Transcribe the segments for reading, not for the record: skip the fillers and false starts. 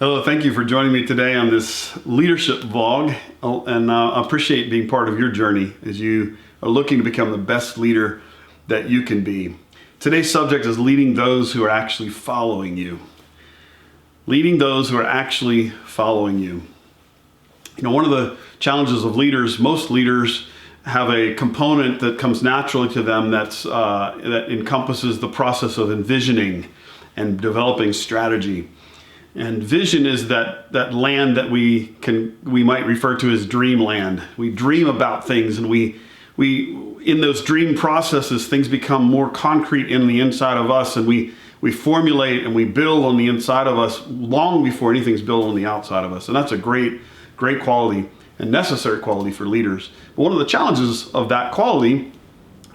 Hello, thank you for joining me today on this leadership vlog, and I appreciate being part of your journey as you are looking to become the best leader that you can be. Today's subject is leading those who are actually following you. Leading those who are actually following you. You know, one of the challenges of leaders, most leaders have a component that comes naturally to them that encompasses the process of envisioning and developing strategy. And vision is that land that we might refer to as dreamland. We dream about things, and we in those dream processes, things become more concrete in the inside of us, and we formulate and we build on the inside of us long before anything's built on the outside of us. And that's a great quality and necessary quality for leaders. But one of the challenges of that quality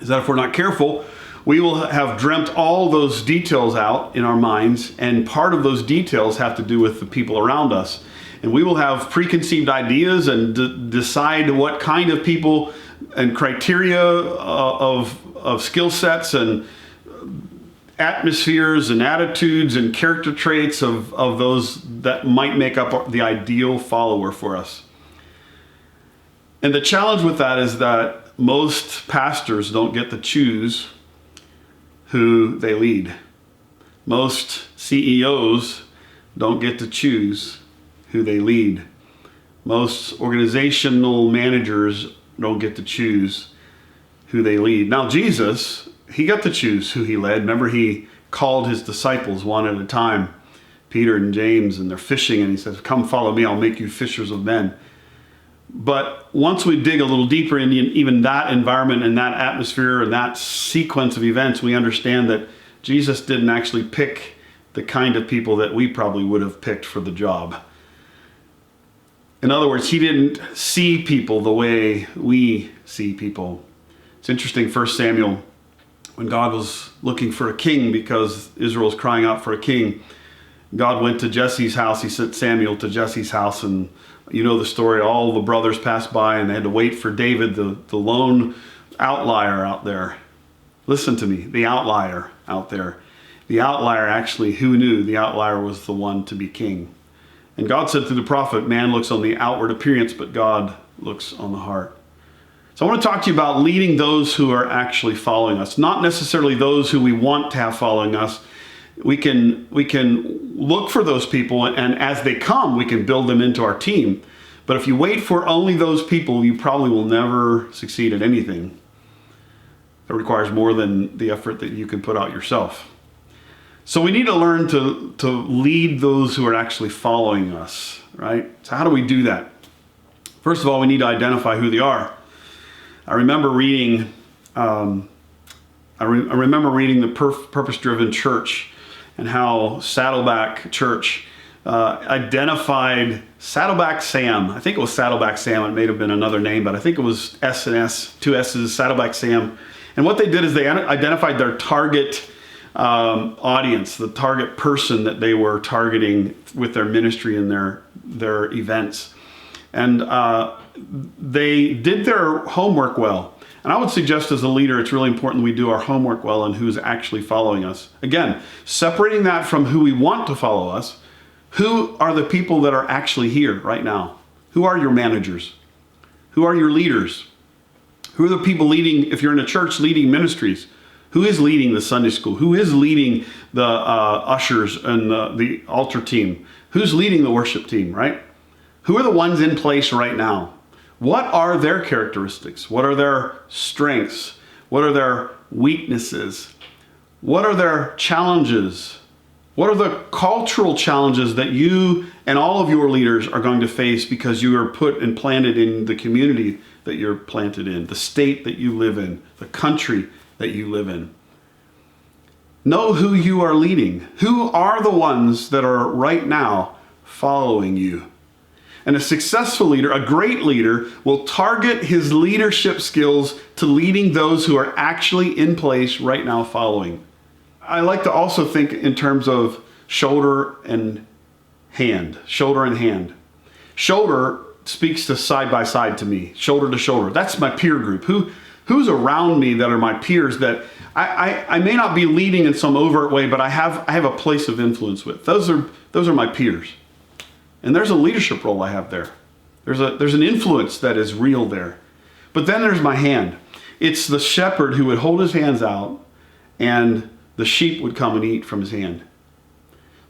is that if we're not careful, we will have dreamt all those details out in our minds, and part of those details have to do with the people around us. And we will have preconceived ideas and decide what kind of people and criteria of skill sets and atmospheres and attitudes and character traits of those that might make up the ideal follower for us. And the challenge with that is that most pastors don't get to choose who they lead. Most CEOs don't get to choose who they lead. Most organizational managers don't get to choose who they lead. Now Jesus, he got to choose who he led. Remember, he called his disciples one at a time, Peter and James, and they're fishing, and he says, "Come follow me, I'll make you fishers of men." But once we dig a little deeper in even that environment and that atmosphere and that sequence of events, we understand that Jesus didn't actually pick the kind of people that we probably would have picked for the job. In other words, he didn't see people the way we see people. It's interesting, 1 Samuel, when God was looking for a king because Israel was crying out for a king, God went to Jesse's house. He sent Samuel to Jesse's house, and you know the story. All the brothers passed by, and they had to wait for David, the lone outlier out there. Listen to me, the outlier out there. The outlier, actually, who knew the outlier was the one to be king? And God said to the prophet, man looks on the outward appearance, but God looks on the heart. So I want to talk to you about leading those who are actually following us, not necessarily those who we want to have following us. We can look for those people, and as they come, we can build them into our team. But if you wait for only those people, you probably will never succeed at anything. It requires more than the effort that you can put out yourself. So we need to learn to lead those who are actually following us, right? So how do we do that? First of all, we need to identify who they are. I remember reading the Purpose-Driven Church, and how Saddleback Church identified Saddleback Sam. I think it was Saddleback Sam. It may have been another name, but I think it was S and S, two S's, Saddleback Sam. And what they did is they identified their target audience, the target person that they were targeting with their ministry and their events. And they did their homework well. And I would suggest as a leader, it's really important we do our homework well on who's actually following us. Again, separating that from who we want to follow us. Who are the people that are actually here right now? Who are your managers? Who are your leaders? Who are the people leading, if you're in a church, leading ministries? Who is leading the Sunday school? Who is leading the ushers and the altar team? Who's leading the worship team, right? Who are the ones in place right now? What are their characteristics? What are their strengths? What are their weaknesses? What are their challenges? What are the cultural challenges that you and all of your leaders are going to face because you are put and planted in the community that you're planted in, the state that you live in, the country that you live in? Know who you are leading. Who are the ones that are right now following you? And a successful leader, a great leader, will target his leadership skills to leading those who are actually in place right now following. I like to also think in terms of shoulder and hand. Shoulder and hand. Shoulder speaks to side by side to me, shoulder to shoulder. That's my peer group. Who's around me that are my peers that I may not be leading in some overt way, but I have a place of influence with. Those are my peers. And there's a leadership role I have there. There's an influence that is real there. But then there's my hand. It's the shepherd who would hold his hands out and the sheep would come and eat from his hand.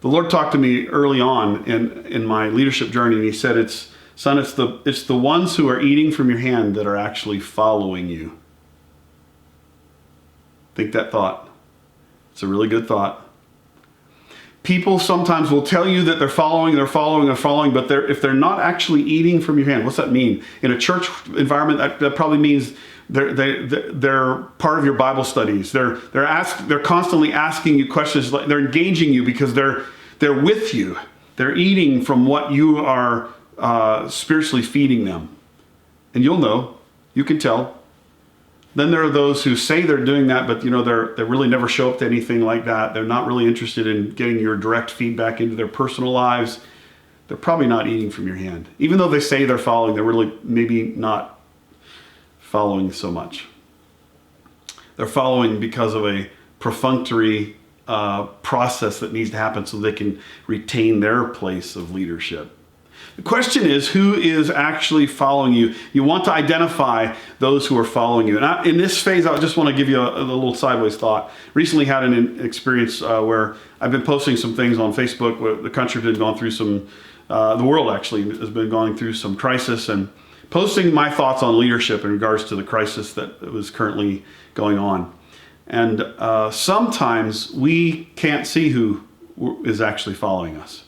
The Lord talked to me early on in my leadership journey, and he said, Son, it's the ones who are eating from your hand that are actually following you. Think that thought. It's a really good thought. People sometimes will tell you that they're following, but if they're not actually eating from your hand, what's that mean? In a church environment, that probably means they're part of your Bible studies. They're constantly asking you questions. They're engaging you because they're with you. They're eating from what you are spiritually feeding them. And you'll know, you can tell. Then there are those who say they're doing that, but they really never show up to anything like that. They're not really interested in getting your direct feedback into their personal lives. They're probably not eating from your hand. Even though they say they're following, they're really maybe not following so much. They're following because of a perfunctory process that needs to happen so they can retain their place of leadership. The question is, who is actually following you? You want to identify those who are following you. And in this phase, I just want to give you a little sideways thought. Recently had an experience where I've been posting some things on Facebook where the country has been going through the world actually has been going through some crisis, and posting my thoughts on leadership in regards to the crisis that was currently going on. And sometimes we can't see who is actually following us.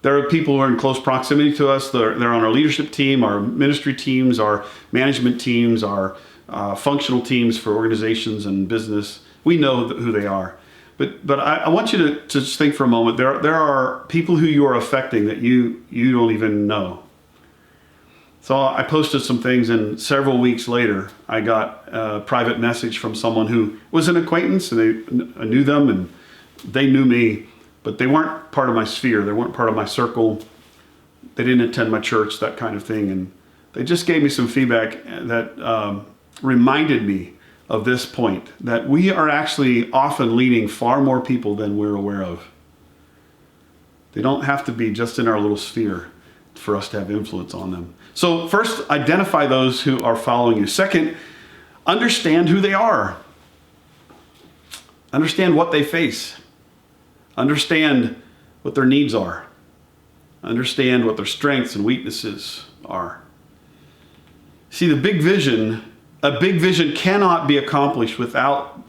There are people who are in close proximity to us. They're on our leadership team, our ministry teams, our management teams, our functional teams for organizations and business. We know who they are. But I want you to just think for a moment. There are people who you are affecting that you don't even know. So I posted some things, and several weeks later, I got a private message from someone who was an acquaintance, and I knew them, and they knew me. But they weren't part of my sphere. They weren't part of my circle. They didn't attend my church, that kind of thing. And they just gave me some feedback that reminded me of this point, that we are actually often leading far more people than we're aware of. They don't have to be just in our little sphere for us to have influence on them. So first, identify those who are following you. Second, understand who they are. Understand what they face. Understand what their needs are. Understand what their strengths and weaknesses are. See, a big vision cannot be accomplished without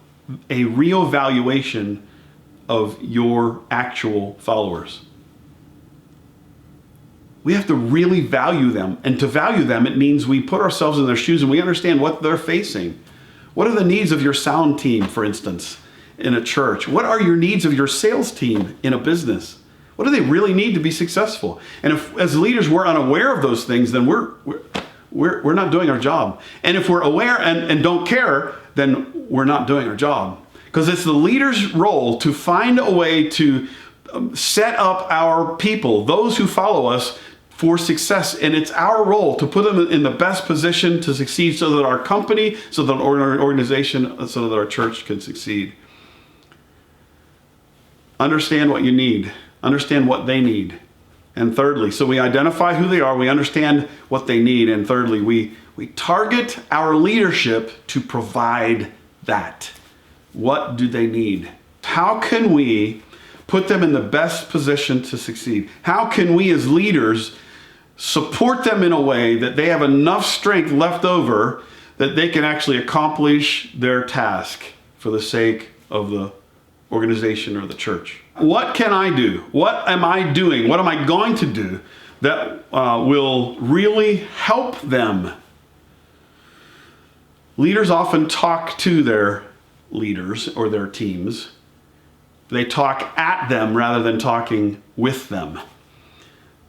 a real valuation of your actual followers. We have to really value them. And to value them, it means we put ourselves in their shoes and we understand what they're facing. What are the needs of your sound team, for instance, in a church? What are your needs of your sales team in a business? What do they really need to be successful? And if, as leaders, we're unaware of those things, then we're not doing our job. And if we're aware and don't care, then we're not doing our job. Because it's the leader's role to find a way to set up our people, those who follow us, for success. And it's our role to put them in the best position to succeed so that our company, so that our organization, so that our church can succeed. Understand what you need. Understand what they need. And thirdly, so we identify who they are, we understand what they need. And thirdly, we target our leadership to provide that. What do they need? How can we put them in the best position to succeed? How can we as leaders support them in a way that they have enough strength left over that they can actually accomplish their task for the sake of the organization or the church? What can I do? What am I doing? What am I going to do that will really help them? Leaders often talk to their leaders or their teams. They talk at them rather than talking with them.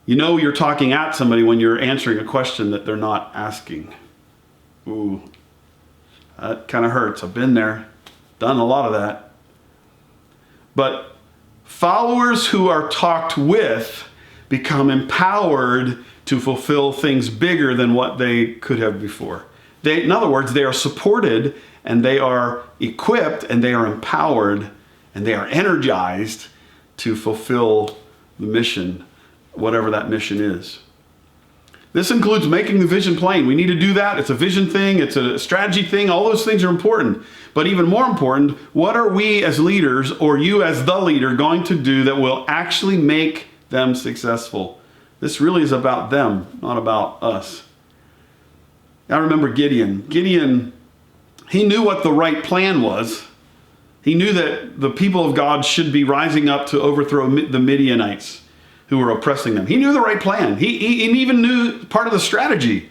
You know you're talking at somebody when you're answering a question that they're not asking. Ooh, that kind of hurts. I've been there, done a lot of that. But followers who are talked with become empowered to fulfill things bigger than what they could have before. In other words, they are supported and they are equipped and they are empowered and they are energized to fulfill the mission whatever that mission is. This includes making the vision plain. We need to do that. It's a vision thing. It's a strategy thing. All those things are important. But even more important, what are we as leaders, or you as the leader, going to do that will actually make them successful? This really is about them, not about us. I remember Gideon. Gideon, he knew what the right plan was. He knew that the people of God should be rising up to overthrow the Midianites who were oppressing them. He knew the right plan. He even knew part of the strategy.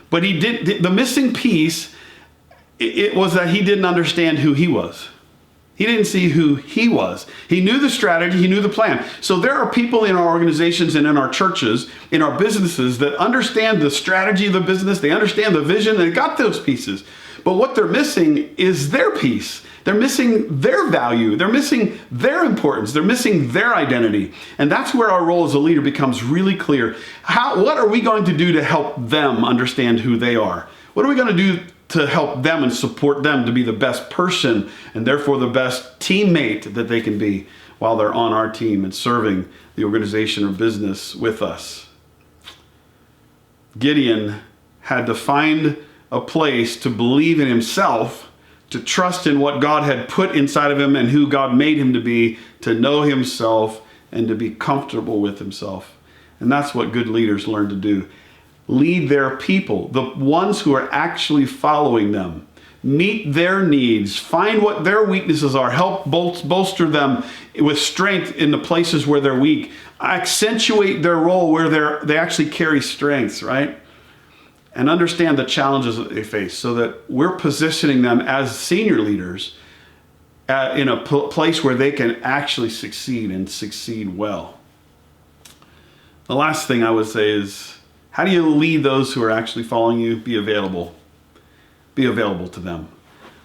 But the missing piece, it was that he didn't understand who he was. He didn't see who he was. He knew the strategy, he knew the plan. So there are people in our organizations and in our churches, in our businesses, that understand the strategy of the business, they understand the vision, they got those pieces. But what they're missing is their piece. They're missing their value. They're missing their importance. They're missing their identity. And that's where our role as a leader becomes really clear. What are we going to do to help them understand who they are? What are we going to do to help them and support them to be the best person and therefore the best teammate that they can be while they're on our team and serving the organization or business with us? Gideon had to find a place to believe in himself, to trust in what God had put inside of him and who God made him to be, to know himself and to be comfortable with himself. And that's what good leaders learn to do. Lead their people, the ones who are actually following them. Meet their needs, find what their weaknesses are, help bolster them with strength in the places where they're weak, accentuate their role where they actually carry strengths, right? And understand the challenges that they face so that we're positioning them as senior leaders in a place where they can actually succeed and succeed well. The last thing I would say is, how do you lead those who are actually following you? Be available. Be available to them.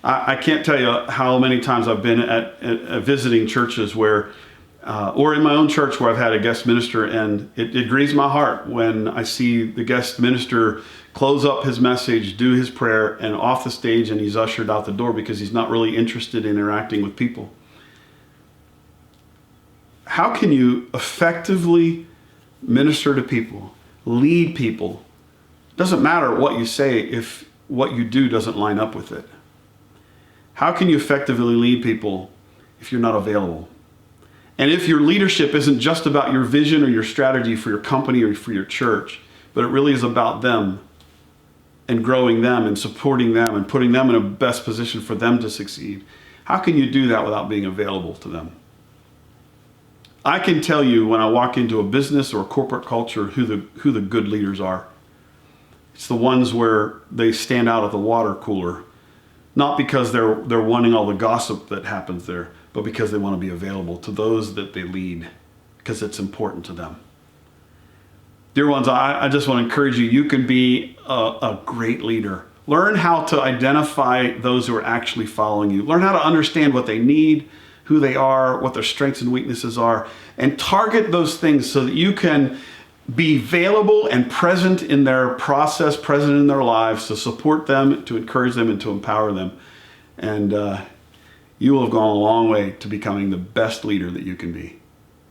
I can't tell you how many times I've been at visiting churches where or in my own church where I've had a guest minister, and it grieves my heart when I see the guest minister close up his message, do his prayer, and off the stage, and he's ushered out the door because he's not really interested in interacting with people. How can you effectively minister to people, lead people? It doesn't matter what you say if what you do doesn't line up with it. How can you effectively lead people if you're not available? And if your leadership isn't just about your vision or your strategy for your company or for your church, but it really is about them and growing them and supporting them and putting them in a best position for them to succeed, how can you do that without being available to them? I can tell you when I walk into a business or a corporate culture who the good leaders are. It's the ones where they stand out at the water cooler, not because they're wanting all the gossip that happens there, but because they want to be available to those that they lead, because it's important to them. Dear ones, I just want to encourage you, you can be a great leader. Learn how to identify those who are actually following you. Learn how to understand what they need, who they are, what their strengths and weaknesses are, and target those things so that you can be available and present in their process, present in their lives, to support them, to encourage them, and to empower them. And you will have gone a long way to becoming the best leader that you can be.